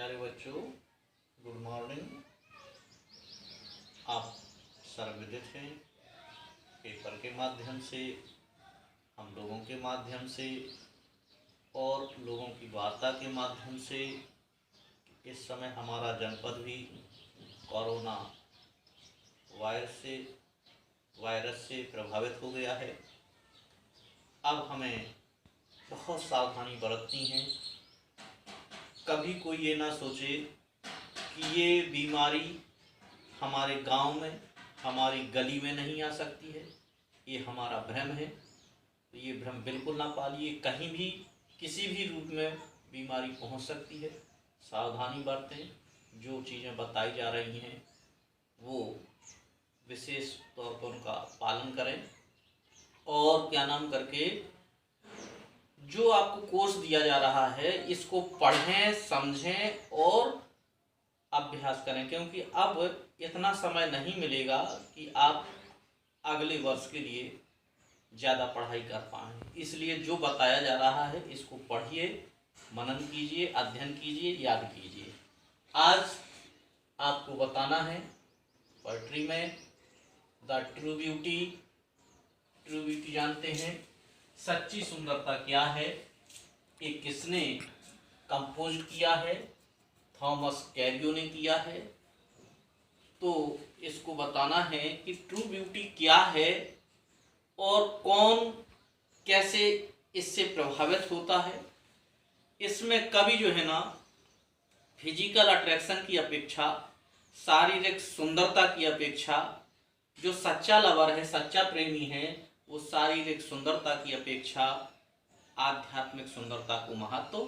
प्यारे बच्चों, good morning. आप सर्वविदित हैं, पेपर के माध्यम से, हम लोगों के माध्यम से और लोगों की वार्ता के माध्यम से इस समय हमारा जनपद भी कोरोना वायरस से प्रभावित हो गया है। अब हमें बहुत सावधानी बरतनी है। कभी कोई ये ना सोचे कि ये बीमारी हमारे गांव में, हमारी गली में नहीं आ सकती है, ये हमारा भ्रम है। तो ये भ्रम बिल्कुल ना पालिए। कहीं भी किसी भी रूप में बीमारी पहुंच सकती है। सावधानी बरतें। जो चीज़ें बताई जा रही हैं वो विशेष तौर पर उनका पालन करें और क्या नाम करके जो आपको कोर्स दिया जा रहा है इसको पढ़ें, समझें और अभ्यास करें, क्योंकि अब इतना समय नहीं मिलेगा कि आप अगले वर्ष के लिए ज़्यादा पढ़ाई कर पाएँ। इसलिए जो बताया जा रहा है इसको पढ़िए, मनन कीजिए, अध्ययन कीजिए, याद कीजिए। आज आपको बताना है पोएट्री में द ट्रू ब्यूटी जानते हैं, सच्ची सुंदरता क्या है, ये किसने कंपोज किया है? थॉमस कैरियो ने किया है। तो इसको बताना है कि ट्रू ब्यूटी क्या है और कौन कैसे इससे प्रभावित होता है। इसमें कवि जो है ना फिजिकल अट्रैक्शन की अपेक्षा, शारीरिक सुंदरता की अपेक्षा, जो सच्चा लवर है, सच्चा प्रेमी है, वो शारीरिक सुंदरता की अपेक्षा आध्यात्मिक सुंदरता को महत्व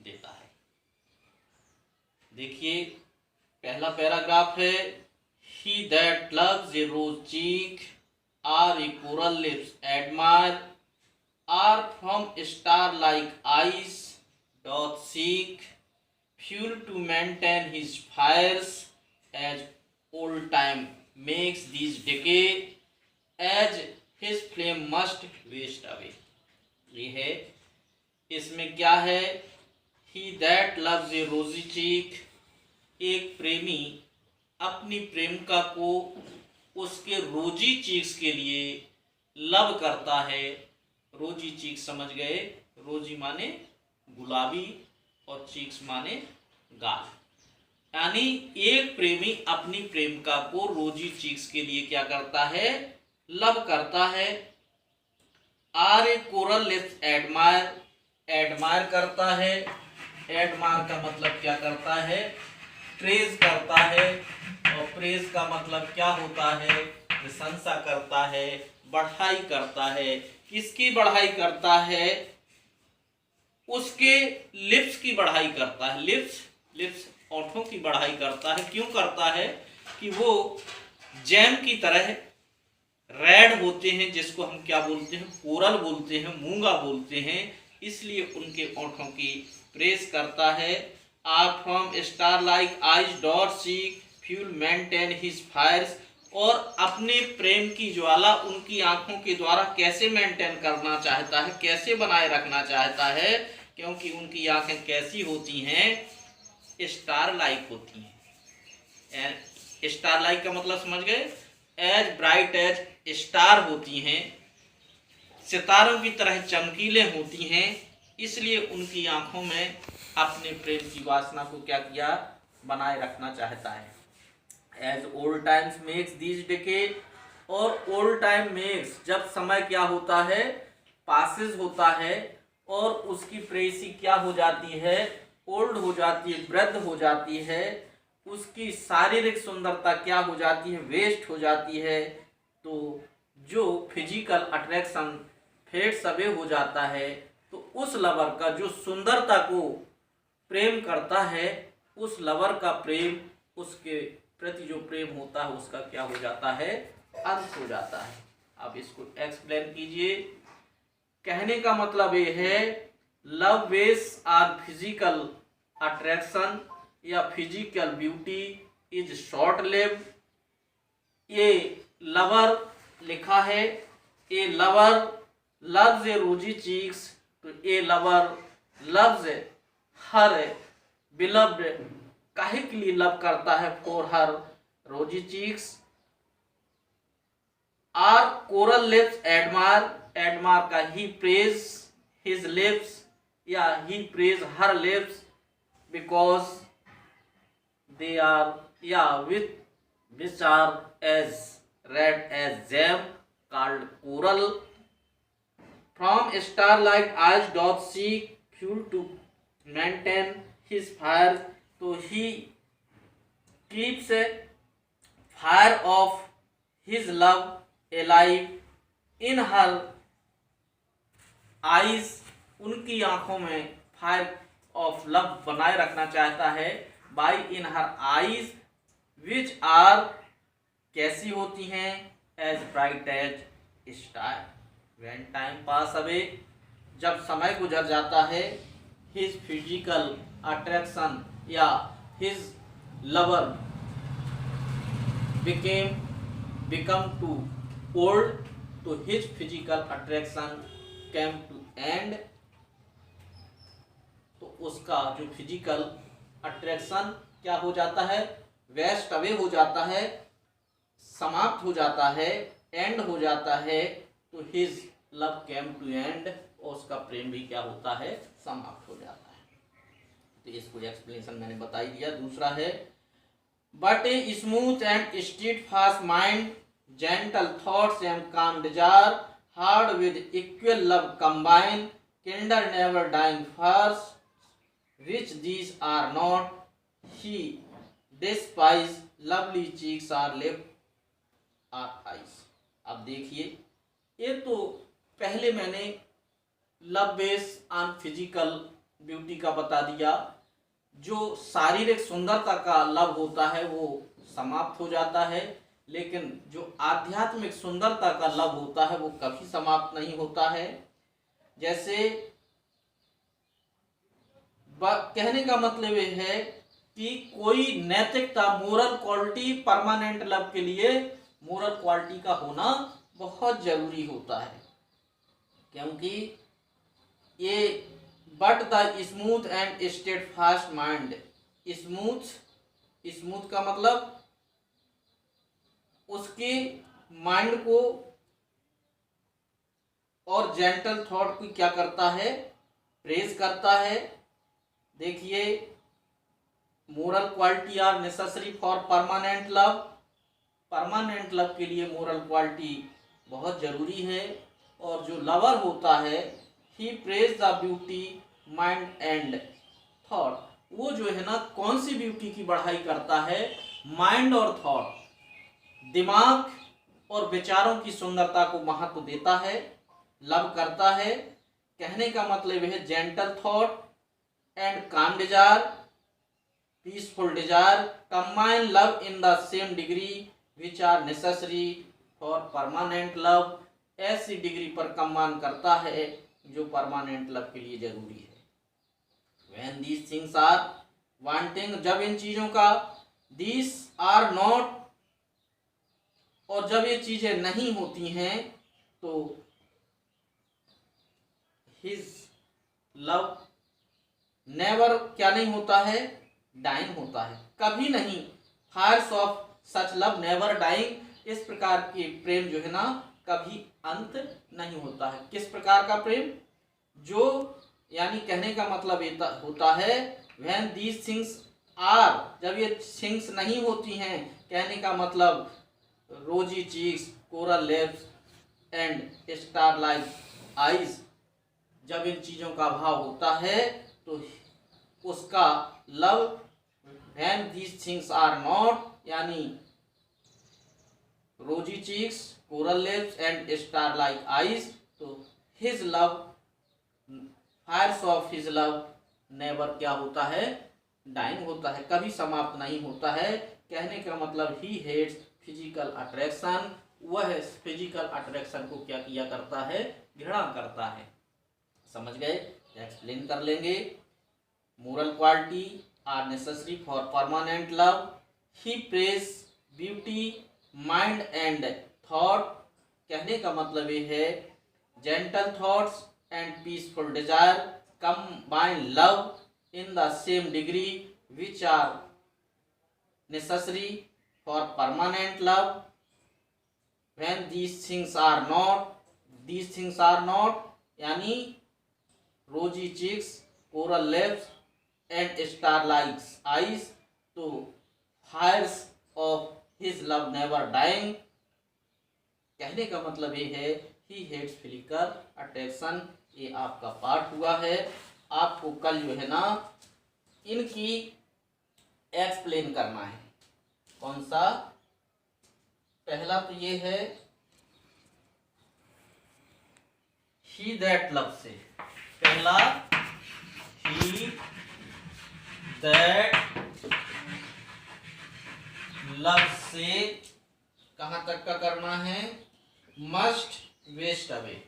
देता है। देखिए पहला पैराग्राफ है, He that loves a rose cheek or a coral lips admire, or from star-like eyes doth seek fuel to maintain his fires, as old time makes these decay, as his flame must waste away। ये है, इसमें क्या है? He that loves a rosy cheek, एक प्रेमी अपनी प्रेमिका को उसके रोजी चीक्स के लिए लव करता है। रोजी चीक्स समझ गए? रोजी माने गुलाबी और चीक्स माने गाल। यानी एक प्रेमी अपनी प्रेमिका को रोजी चीक्स के लिए क्या करता है? लव करता है। Or a coral lips admire करता है। एडमायर का मतलब क्या करता है? प्रेज करता है। और प्रेज का मतलब क्या होता है? प्रशंसा करता है, बढ़ाई करता है। किसकी बढ़ाई करता है? उसके लिप्स की बढ़ाई करता है। लिप्स ओठों की बढ़ाई करता है। क्यों करता है? कि वो जैम की तरह रेड होते हैं, जिसको हम क्या बोलते हैं? कोरल बोलते हैं, मूंगा बोलते हैं। इसलिए उनके ओठों की प्रेस करता है। Or from star like eyes doth seek fuel maintain his fires, और अपने प्रेम की ज्वाला उनकी आंखों के द्वारा कैसे मेंटेन करना चाहता है, कैसे बनाए रखना चाहता है? क्योंकि उनकी आंखें कैसी होती हैं? स्टार लाइक होती हैं। स्टार लाइक का मतलब समझ गए? एज ब्राइट एज स्टार होती हैं, सितारों की तरह चमकीले होती हैं। इसलिए उनकी आंखों में अपने प्रेम की वासना को क्या किया? बनाए रखना चाहता है। As old times makes these decay, और ओल्ड टाइम मेक्स जब समय क्या होता है? पासेस होता है, और उसकी प्रेसी क्या हो जाती है? ओल्ड हो जाती है, वृद्ध हो जाती है। उसकी शारीरिक सुंदरता क्या हो जाती है? वेस्ट हो जाती है। तो जो फिजिकल अट्रैक्शन फेड्स अवे हो जाता है, तो उस लवर का जो सुंदरता को प्रेम करता है, उस लवर का प्रेम, उसके प्रति जो प्रेम होता है उसका क्या हो जाता है? अंत हो जाता है। अब इसको एक्सप्लेन कीजिए। कहने का मतलब ये है, love base are physical attraction या physical beauty is short lived. ये लवर लिखा है, a lover loves a rosy cheeks, तो a lover loves her beloved काहे के लिए लव करता है? For her rosy cheeks are coral lips admire, admire का ही प्रेज हिज लिप्स या he praise her lips because they are या with which are as red as gem called coral. From starlight eyes doth seek fuel to maintain his fire, so he keeps a fire of his love alive in her eyes. उनकी आंखों में fire of love बनाए रखना चाहता है. by in her eyes which are कैसी होती हैं? as bright as star. when time pass away, जब समय गुजर जाता है, his physical attraction या his lover become too old, तो his physical attraction came to end. तो उसका जो फिजिकल अट्रैक्शन क्या हो जाता है? वेस्ट अवे हो जाता है, समाप्त हो जाता है, एंड हो जाता है. तो his love came to end, और उसका प्रेम भी क्या होता है? समाप्त हो जाता है. तो इसको एक्सप्लेनेशन मैंने बता ही दिया. दूसरा है but a smooth and steadfast mind, gentle thoughts and calm desire, hearts with equal love combined, kindled never dying fires, which these are not, he despise lovely cheeks are lip are eyes. अब देखिए, ये तो पहले मैंने love base on physical beauty का बता दिया. जो शारीरिक सुंदरता का लव होता है वो समाप्त हो जाता है, लेकिन जो आध्यात्मिक सुंदरता का लव होता है वो कभी समाप्त नहीं होता है. जैसे कहने का मतलब ये है कि कोई नैतिकता, मोरल क्वालिटी परमानेंट लव के लिए मोरल क्वालिटी का होना बहुत जरूरी होता है. क्योंकि ये but the smooth and state fast mind, smooth का मतलब उसके माइंड को और जेंटल थॉट को क्या करता है? प्रेज करता है. देखिए, moral quality are necessary for permanent love. Permanent love के लिए मोरल क्वालिटी बहुत जरूरी है. और जो लवर होता है, he praise the beauty mind and thought, वो जो है ना कौन सी ब्यूटी की बढ़ाई करता है? माइंड और थॉट, दिमाग और विचारों की सुंदरता को महत्व देता है, लव करता है. कहने का मतलब है gentle thought and calm desire, peaceful desire combine love in the same degree which are necessary for permanent love. ऐसी डिग्री पर कम्बाइन करता है जो परमानेंट लव के लिए जरूरी है. when these things are wanting, जब इन चीजों का, these are not, और जब ये चीजें नहीं होती हैं, तो his love नेवर क्या नहीं होता है? डाइंग होता है, कभी नहीं. Fires of such love never dying, इस प्रकार के प्रेम जो है ना कभी अंत नहीं होता है. किस प्रकार का प्रेम? जो, यानी कहने का मतलब होता है व्हेन दीज थिंग्स आर, जब ये थिंग्स नहीं होती हैं. कहने का मतलब rosy cheeks, coral lips and starlight eyes, जब इन चीजों का अभाव होता है तो उसका love, when these things are not, यानी rosy cheeks, coral lips and star like eyes, तो his love, fires of his love never क्या होता है? डाइंग होता है, कभी समाप्त नहीं होता है. कहने का मतलब ही हेट्स फिजिकल अट्रैक्शन, वह फिजिकल अट्रैक्शन को क्या किया करता है? घृणा करता है. समझ गए? एक्सप्लेन कर लेंगे. Moral quality are necessary for permanent love. He praise beauty mind and thought. कहने का मतलब ये है gentle thoughts and peaceful desire combine love in the same degree which are necessary for permanent love. When these things are not यानी rosy cheeks, coral lips and star-like eyes, तो fires of his love never dying. कहने का मतलब ये है he hates physical attraction. ये आपका part हुआ है। आपको कल जो है ना इनकी एक्सप्लेन करना है। कौन सा? पहला तो ये है he that loves से, पहला he that loves से कहाँ तक का करना है? must waste away,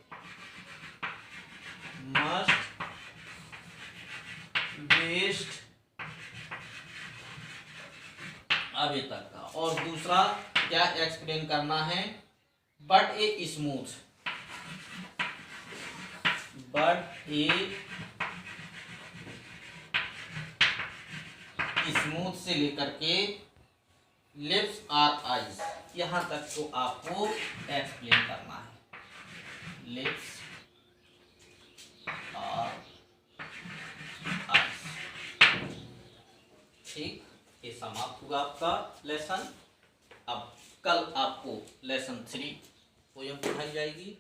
must waste away तक का। और दूसरा क्या एक्सप्लेन करना है? But a smooth, but a smooth से लेकर के लिप्स और आईज, यहां तक तो आपको एक्सप्लेन करना है। लिप्स और आईज, ठीक। ये समाप्त हुआ आपका लेसन। अब कल आपको लेसन 3 पोयम पढ़ाई जाएगी।